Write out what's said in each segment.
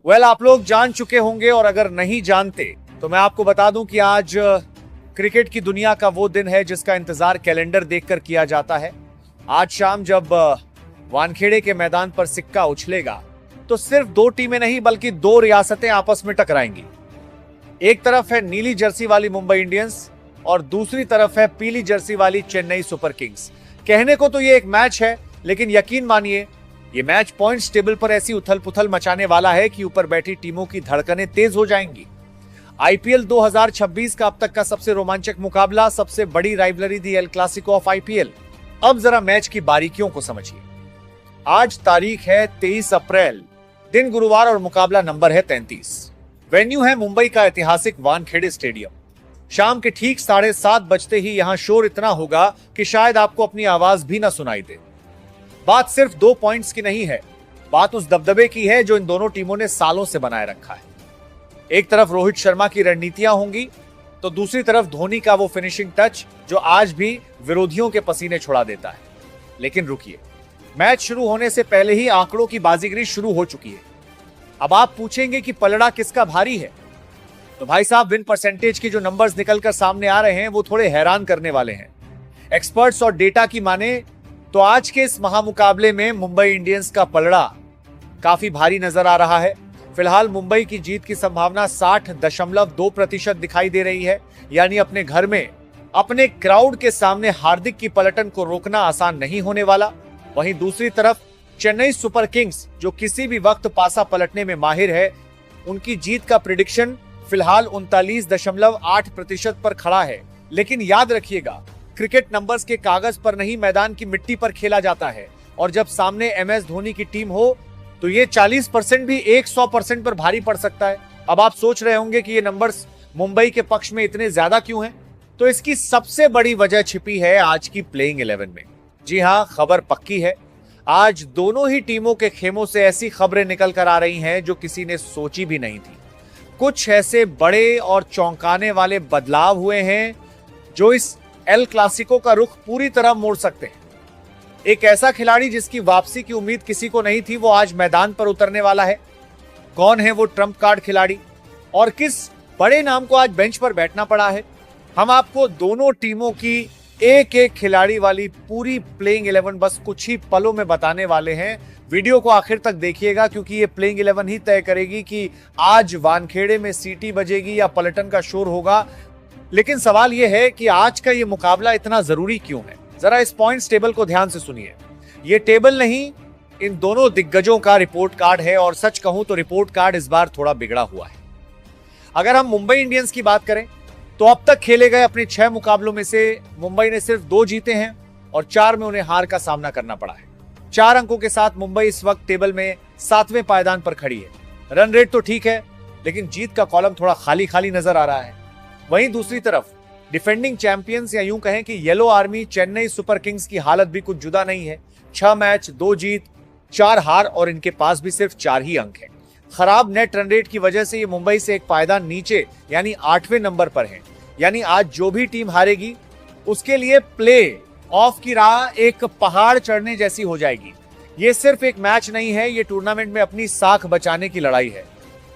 आप लोग जान चुके होंगे और अगर नहीं जानते तो मैं आपको बता दूं कि आज क्रिकेट की दुनिया का वो दिन है जिसका इंतजार कैलेंडर देखकर किया जाता है। आज शाम जब वानखेड़े के मैदान पर सिक्का उछलेगा तो सिर्फ दो टीमें नहीं बल्कि दो रियासतें आपस में टकराएंगी। एक तरफ है नीली जर्सी वाली मुंबई इंडियंस और दूसरी तरफ है पीली जर्सी वाली चेन्नई सुपर किंग्स। कहने को तो ये एक मैच है, लेकिन यकीन मानिए ये मैच पॉइंट्स टेबल पर ऐसी उथल पुथल मचाने वाला है कि ऊपर बैठी टीमों की धड़कनें तेज हो जाएंगी। आईपीएल 2026 का अब तक का सबसे रोमांचक मुकाबला, सबसे बड़ी rivalry the El Clasico of IPL. अब जरा मैच की बारीकियों को समझिए। आज तारीख है 23 अप्रैल, दिन गुरुवार और मुकाबला नंबर है 33। वेन्यू है मुंबई का ऐतिहासिक वानखेड़े स्टेडियम। शाम के ठीक 7:30 बजते ही यहां शोर इतना होगा कि शायद आपको अपनी आवाज भी ना सुनाई दे। बात सिर्फ 2 पॉइंट्स की नहीं है, बात उस दबदबे की है जो इन दोनों टीमों ने सालों से बनाए रखा है। एक तरफ रोहित शर्मा की रणनीतियां होंगी तो दूसरी तरफ धोनी का वो फिनिशिंग टच जो आज भी विरोधियों के पसीने छुड़ा देता है। लेकिन रुकिए, मैच शुरू होने से पहले ही आंकड़ों की बाजीगरी शुरू हो चुकी है। अब आप पूछेंगे कि पलड़ा किसका भारी है, तो भाई साहब विन परसेंटेज के जो नंबर्स निकलकर सामने आ रहे हैं वो थोड़े हैरान करने वाले हैं। एक्सपर्ट्स और डेटा की माने तो आज के इस महामुकाबले में मुंबई इंडियंस का पलड़ा काफी भारी नजर आ रहा है। फिलहाल मुंबई की जीत की संभावना 60.2% दिखाई दे रही है, यानी अपने घर में अपने क्राउड के सामने हार्दिक की पलटन को रोकना आसान नहीं होने वाला। वहीं दूसरी तरफ चेन्नई सुपर किंग्स जो किसी भी वक्त पासा पलटने में माहिर है, उनकी जीत का प्रिडिक्शन फिलहाल 39.8% पर खड़ा है। लेकिन याद रखिएगा, क्रिकेट नंबर्स के कागज पर नहीं मैदान की मिट्टी पर खेला जाता है, और जब सामने एमएस धोनी की टीम हो तो ये 40% भी 100% पर भारी पड़ सकता है। अब आप सोच रहे होंगे कि ये नंबर्स मुंबई के पक्ष में इतने ज्यादा क्यों हैं? तो इसकी सबसे बड़ी वजह छिपी है आज की प्लेइंग 11 में। जी हां, खबर पक्की है। आज दोनों ही टीमों के खेमों से ऐसी खबरें निकल कर आ रही हैं जो किसी ने सोची भी नहीं थी। कुछ ऐसे बड़े और चौंकाने वाले बदलाव हुए हैं जो इस एल क्लासिको का रुख पूरी तरह मोड़ सकते हैं। एक ऐसा खिलाड़ी जिसकी वापसी की उम्मीद किसी को नहीं थी, वो आज मैदान पर उतरने वाला है। कौन है वो ट्रम्प कार्ड खिलाड़ी और किस बड़े नाम को आज बेंच पर बैठना पड़ा है? हम आपको दोनों टीमों की एक एक खिलाड़ी वाली पूरी प्लेइंग 11 बस कुछ ही पलों में बताने वाले हैं। वीडियो को आखिर तक देखिएगा, क्योंकि ये प्लेइंग 11 ही तय करेगी कि आज वानखेड़े में सीटी बजेगी या पलटन का शोर होगा। लेकिन सवाल यह है कि आज का ये मुकाबला इतना जरूरी क्यों है? जरा इस पॉइंट्स टेबल को ध्यान से सुनिए। ये टेबल नहीं, इन दोनों दिग्गजों का रिपोर्ट कार्ड है, और सच कहूं तो रिपोर्ट कार्ड इस बार थोड़ा बिगड़ा हुआ है। अगर हम मुंबई इंडियंस की बात करें तो अब तक खेले गए अपने 6 मुकाबलों में से मुंबई ने सिर्फ 2 जीते हैं और 4 में उन्हें हार का सामना करना पड़ा है। 4 अंकों के साथ मुंबई इस वक्त टेबल में 7वें पायदान पर खड़ी है। रन रेट तो ठीक है, लेकिन जीत का कॉलम थोड़ा खाली खाली नजर आ रहा है। वहीं दूसरी तरफ डिफेंडिंग चैंपियंस या यूं कहें कि yellow army Chennai super Kings की हालत भी कुछ जुदा नहीं है। 6 मैच, 2 जीत, 4 हार और इनके पास भी सिर्फ 4 ही अंक हैं। खराब नेट रन रेट की वजह से ये मुंबई से एक पायदान नीचे यानी 8वें नंबर पर है। यानी आज जो भी टीम हारेगी उसके लिए प्ले ऑफ की राह एक पहाड़ चढ़ने जैसी हो जाएगी। ये सिर्फ एक मैच नहीं है, ये टूर्नामेंट में अपनी साख बचाने की लड़ाई है।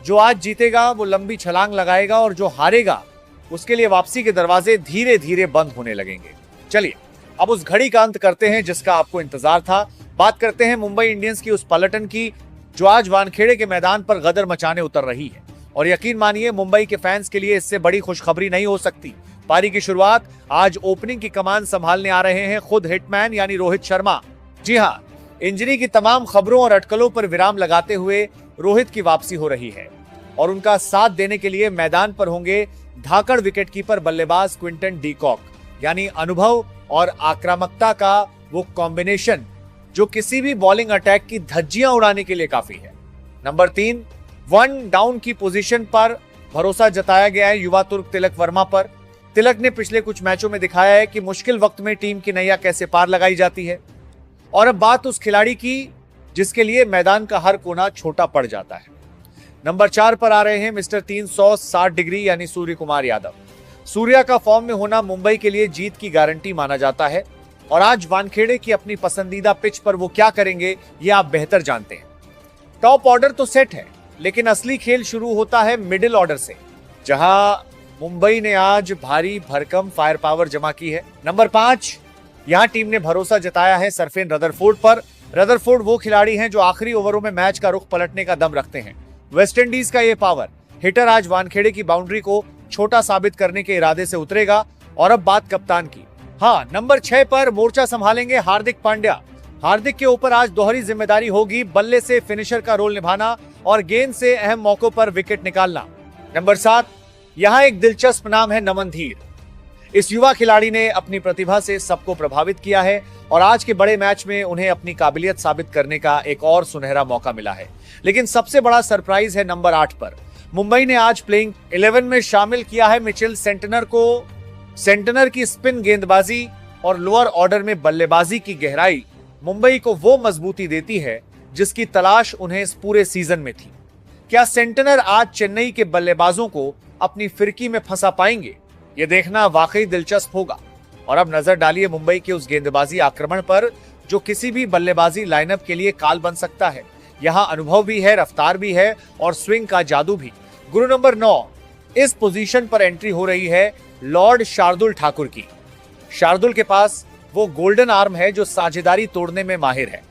जो आज जीतेगा वो लंबी छलांग लगाएगा और जो हारेगा उसके लिए वापसी के दरवाजे धीरे धीरे बंद होने लगेंगे। चलिए अब उस घड़ी का अंत करते हैं जिसका आपको इंतजार था। बात करते हैं मुंबई इंडियंस की उस पलटन की जो आज वानखेड़े के मैदान पर गदर मचाने उतर रही है। और यकीन मानिए मुंबई के फैंस के लिए इससे बड़ी खुशखबरी नहीं हो सकती। पारी की शुरुआत आज ओपनिंग की कमान संभालने आ रहे हैं खुद हिटमैन यानी रोहित शर्मा। जी हां, इंजरी की तमाम खबरों और अटकलों पर विराम लगाते हुए रोहित की वापसी हो रही है और उनका साथ देने के लिए मैदान पर होंगे धाकड़ विकेटकीपर बल्लेबाज क्विंटन डी कॉक। यानी अनुभव और आक्रामकता का वो कॉम्बिनेशन जो किसी भी बॉलिंग अटैक की धज्जियां उड़ाने के लिए काफी है। नंबर 3, 1 डाउन की पोजीशन पर भरोसा जताया गया है युवा तुर्क तिलक वर्मा पर। तिलक ने पिछले कुछ मैचों में दिखाया है कि मुश्किल वक्त में टीम की नैया कैसे पार लगाई जाती है। और अब बात उस खिलाड़ी की जिसके लिए मैदान का हर कोना छोटा पड़ जाता है। नंबर 4 पर आ रहे हैं मिस्टर 360 डिग्री यानी सूर्य कुमार यादव। सूर्या का फॉर्म में होना मुंबई के लिए जीत की गारंटी माना जाता है और आज वानखेड़े की अपनी पसंदीदा पिच पर वो क्या करेंगे ये आप बेहतर जानते हैं। टॉप ऑर्डर तो सेट है, लेकिन असली खेल शुरू होता है मिडिल ऑर्डर से, जहां मुंबई ने आज भारी भरकम फायर पावर जमा की है। नंबर 5, यहां टीम ने भरोसा जताया है सरफेन रदरफोर्ड पर। रदरफोर्ड वो खिलाड़ी हैं जो आखिरी ओवरों में मैच का रुख पलटने का दम रखते हैं। वेस्टइंडीज का ये पावर हिटर आज वानखेड़े की बाउंड्री को छोटा साबित करने के इरादे से उतरेगा। और अब बात कप्तान की। हाँ, नंबर 6 पर मोर्चा संभालेंगे हार्दिक पांड्या। हार्दिक के ऊपर आज दोहरी जिम्मेदारी होगी, बल्ले से फिनिशर का रोल निभाना और गेंद से अहम मौकों पर विकेट निकालना। नंबर 7, यहां एक दिलचस्प नाम है नमन धीर। इस युवा खिलाड़ी ने अपनी प्रतिभा से सबको प्रभावित किया है और आज के बड़े मैच में उन्हें अपनी काबिलियत साबित करने का एक और सुनहरा मौका मिला है। लेकिन सबसे बड़ा सरप्राइज है नंबर 8 पर। मुंबई ने आज प्लेइंग 11 में शामिल किया है मिचेल सेंटनर को। सेंटनर की स्पिन गेंदबाजी और लोअर ऑर्डर में बल्लेबाजी की गहराई मुंबई को वो मजबूती देती है जिसकी तलाश उन्हें इस पूरे सीजन में थी। क्या सेंटनर आज चेन्नई के बल्लेबाजों को अपनी फिरकी में फंसा पाएंगे? ये देखना वाकई दिलचस्प होगा। और अब नजर डालिए मुंबई के उस गेंदबाजी आक्रमण पर जो किसी भी बल्लेबाजी लाइनअप के लिए काल बन सकता है। यहां अनुभव भी है, रफ्तार भी है और स्विंग का जादू भी। गुरु नंबर 9, इस पोजीशन पर एंट्री हो रही है लॉर्ड शार्दुल ठाकुर की। शार्दुल के पास वो गोल्डन आर्म है जो साझेदारी तोड़ने में माहिर है।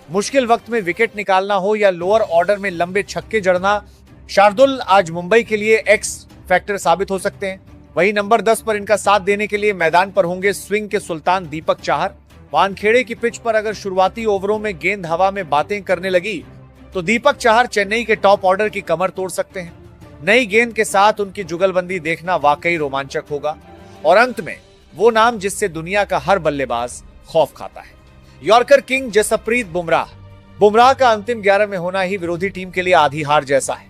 मुश्किल वक्त में विकेट निकालना हो या लोअर ऑर्डर में लंबे छक्के जड़ना, शार्दुल आज मुंबई के लिए एक्स फैक्टर साबित हो सकते हैं। वहीं नंबर 10 पर इनका साथ देने के लिए मैदान पर होंगे स्विंग के सुल्तान दीपक चाहर। वानखेड़े की पिच पर अगर शुरुआती ओवरों में गेंद हवा में बातें करने लगी तो दीपक चाहर चेन्नई के टॉप ऑर्डर की कमर तोड़ सकते हैं। नई गेंद के साथ उनकी जुगलबंदी देखना वाकई रोमांचक होगा। और अंत में वो नाम जिससे दुनिया का हर बल्लेबाज खौफ खाता है, यॉर्कर किंग जसप्रीत बुमराह। बुमराह का अंतिम 11 में होना ही विरोधी टीम के लिए आधी हार जैसा है।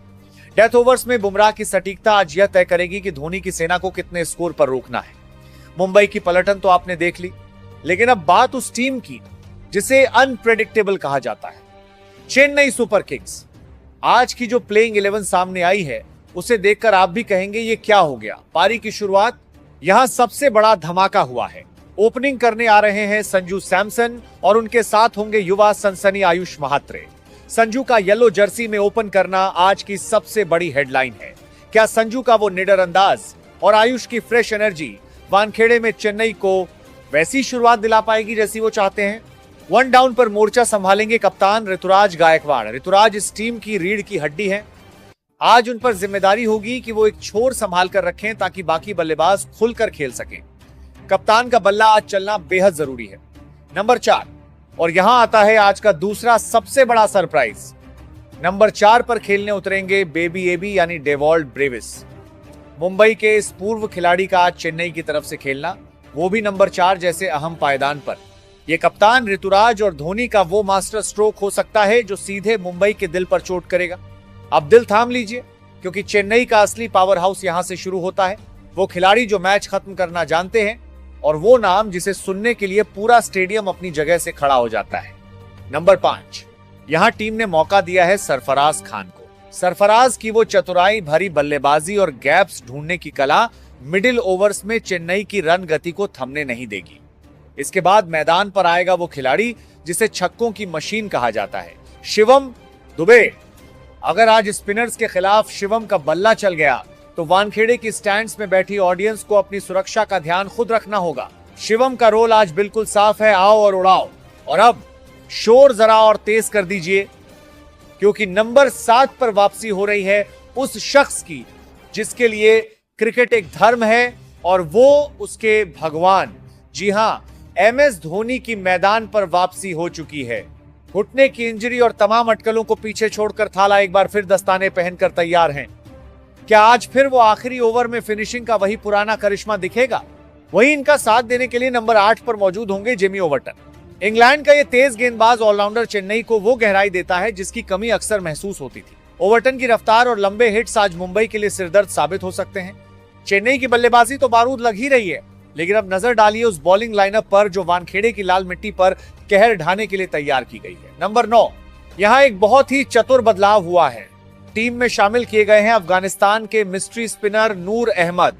डेथ ओवर्स में बुमराह की सटीकता आज यह तय करेगी कि धोनी की सेना को कितने स्कोर पर रोकना है। मुंबई की पलटन तो आपने देख ली, लेकिन अब बात उस टीम की जिसे अनप्रेडिक्टेबल कहा जाता है, चेन्नई सुपर किंग्स। आज की जो प्लेइंग 11 सामने आई है उसे देखकर आप भी कहेंगे ये क्या हो गया। पारी की शुरुआत यहां सबसे बड़ा धमाका हुआ है। ओपनिंग करने आ रहे हैं संजू सैमसन और उनके साथ होंगे युवा सनसनी आयुष महात्रे। संजू का येलो जर्सी में ओपन करना आज की सबसे बड़ी हेडलाइन है। क्या संजू का वो निडर अंदाज और आयुष की फ्रेश एनर्जी वानखेड़े में चेन्नई को वैसी शुरुआत दिला पाएगी जैसी वो चाहते हैं? 1 डाउन पर मोर्चा संभालेंगे कप्तान ऋतुराज गायकवाड़। ऋतुराज इस टीम की रीढ़ की हड्डी है। आज उन पर जिम्मेदारी होगी कि वो एक छोर संभाल कर रखें ताकि बाकी बल्लेबाज खुलकर खेल सकें। कप्तान का बल्ला आज चलना बेहद जरूरी है। नंबर 4, और यहां आता है आज का दूसरा सबसे बड़ा सरप्राइज। नंबर 4 पर खेलने उतरेंगे बेबी एबी यानी डेवॉल्ट ब्रेविस। मुंबई के इस पूर्व खिलाड़ी का आज चेन्नई की तरफ से खेलना, वो भी नंबर 4 जैसे अहम पायदान पर। यह कप्तान ऋतुराज और धोनी का वो मास्टर स्ट्रोक हो सकता है जो सीधे मुंबई के दिल पर चोट करेगा। अब दिल थाम लीजिए, क्योंकि चेन्नई का असली पावर हाउस यहां से शुरू होता है। वो खिलाड़ी जो मैच खत्म करना जानते हैं और वो नाम जिसे सुनने के लिए पूरा स्टेडियम अपनी जगह से खड़ा हो जाता है। नंबर 5, यहां टीम ने मौका दिया है सरफराज खान को। सरफराज की वो चतुराई भरी बल्लेबाजी और गैप्स ढूंढने की कला मिडिल ओवर्स में चेन्नई की रन गति को थमने नहीं देगी। इसके बाद मैदान पर आएगा वो खिलाड़ी जिसे छक्कों की मशीन कहा जाता है, शिवम दुबे। अगर आज स्पिनर्स के खिलाफ शिवम का बल्ला चल गया तो वानखेड़े की स्टैंड्स में बैठी ऑडियंस को अपनी सुरक्षा का ध्यान खुद रखना होगा। शिवम का रोल आज बिल्कुल साफ है, आओ और उड़ाओ। और अब शोर जरा और तेज कर दीजिए, क्योंकि नंबर 7 पर वापसी हो रही है उस शख्स की जिसके लिए क्रिकेट एक धर्म है और वो उसके भगवान। जी हां, MS धोनी की मैदान पर वापसी हो चुकी है। घुटने की इंजरी और तमाम अटकलों को पीछे छोड़कर थाला एक बार फिर दस्ताने पहनकर तैयार हैं। क्या आज फिर वो आखिरी ओवर में फिनिशिंग का वही पुराना करिश्मा दिखेगा? वही इनका साथ देने के लिए नंबर 8 पर मौजूद होंगे जिमी ओवर्टन। इंग्लैंड का ये तेज गेंदबाज ऑलराउंडर चेन्नई को वो गहराई देता है जिसकी कमी अक्सर महसूस होती थी। ओवर्टन की रफ्तार और लंबे हिट्स आज मुंबई के लिए सिरदर्द साबित हो सकते हैं। चेन्नई की बल्लेबाजी तो बारूद लग ही रही है, लेकिन अब नजर डालिए उस बॉलिंग लाइनअप पर जो वानखेड़े की लाल मिट्टी पर कहर ढाने के लिए तैयार की गई है। नंबर 9, यहां एक बहुत ही चतुर बदलाव हुआ है। टीम में शामिल किए गए हैं अफगानिस्तान के मिस्ट्री स्पिनर नूर अहमद।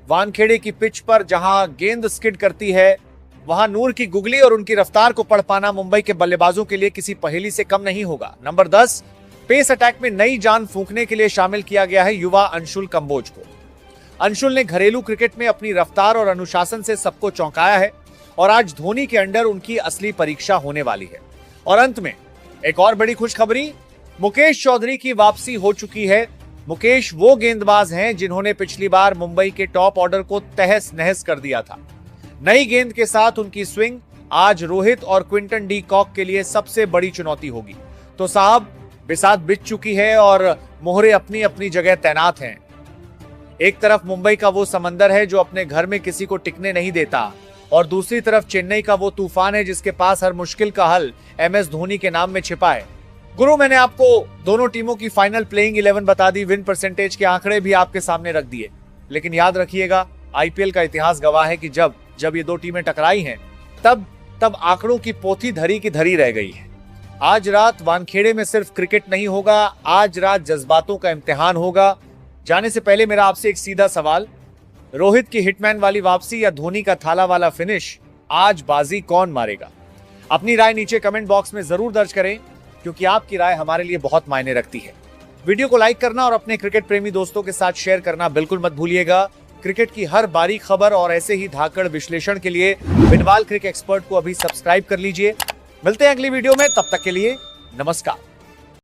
वानखेड़े की पिच पर जहां गेंद स्किड करती है, वहां नूर की गुगली और उनकी रफ्तार को पढ़ पाना मुंबई के बल्लेबाजों के लिए किसी पहेली से कम नहीं होगा। नंबर 10, पेस अटैक में नई जान फूंकने के लिए शामिल किया गया है युवा अंशुल कंबोज को। अंशुल ने घरेलू क्रिकेट में अपनी रफ्तार और अनुशासन से सबको चौंकाया है और आज धोनी के अंडर उनकी असली परीक्षा होने वाली है। और अंत में एक और बड़ी खुशखबरी, मुकेश चौधरी की वापसी हो चुकी है। मुकेश वो गेंदबाज हैं जिन्होंने पिछली बार मुंबई के टॉप ऑर्डर को तहस नहस कर दिया था। नई गेंद के साथ उनकी स्विंग आज रोहित और क्विंटन डी कॉक के लिए सबसे बड़ी चुनौती होगी। तो साहब, बिसात बिछ चुकी है और मोहरे अपनी अपनी जगह तैनात हैं। एक तरफ मुंबई का वो समंदर है जो अपने घर में किसी को टिकने नहीं देता, और दूसरी तरफ चेन्नई का वो तूफान है जिसके पास हर मुश्किल का हल MS धोनी के नाम में छिपा है। गुरु, मैंने आपको दोनों टीमों की फाइनल प्लेइंग 11 बता दी, विन परसेंटेज के आंकड़े भी आपके सामने रख दिए, लेकिन याद रखिएगा, IPL का इतिहास गवाह है कि जब ये दो टीमें टकराई हैं तब आंकड़ों की पोथी धरी की धरी रह गई है। आज रात वानखेड़े में सिर्फ क्रिकेट नहीं होगा, आज रात जज्बातों का इम्तिहान होगा। जाने से पहले मेरा आपसे एक सीधा सवाल, रोहित की हिटमैन वाली वापसी या धोनी का थाला वाला फिनिश, आज बाजी कौन मारेगा? अपनी राय नीचे कमेंट बॉक्स में जरूर दर्ज करें, क्योंकि आपकी राय हमारे लिए बहुत मायने रखती है। वीडियो को लाइक करना और अपने क्रिकेट प्रेमी दोस्तों के साथ शेयर करना बिल्कुल मत भूलिएगा। क्रिकेट की हर बारीक खबर और ऐसे ही धाकड़ विश्लेषण के लिए बिनवाल क्रिक एक्सपर्ट को अभी सब्सक्राइब कर लीजिए। मिलते हैं अगली वीडियो में, तब तक के लिए नमस्कार।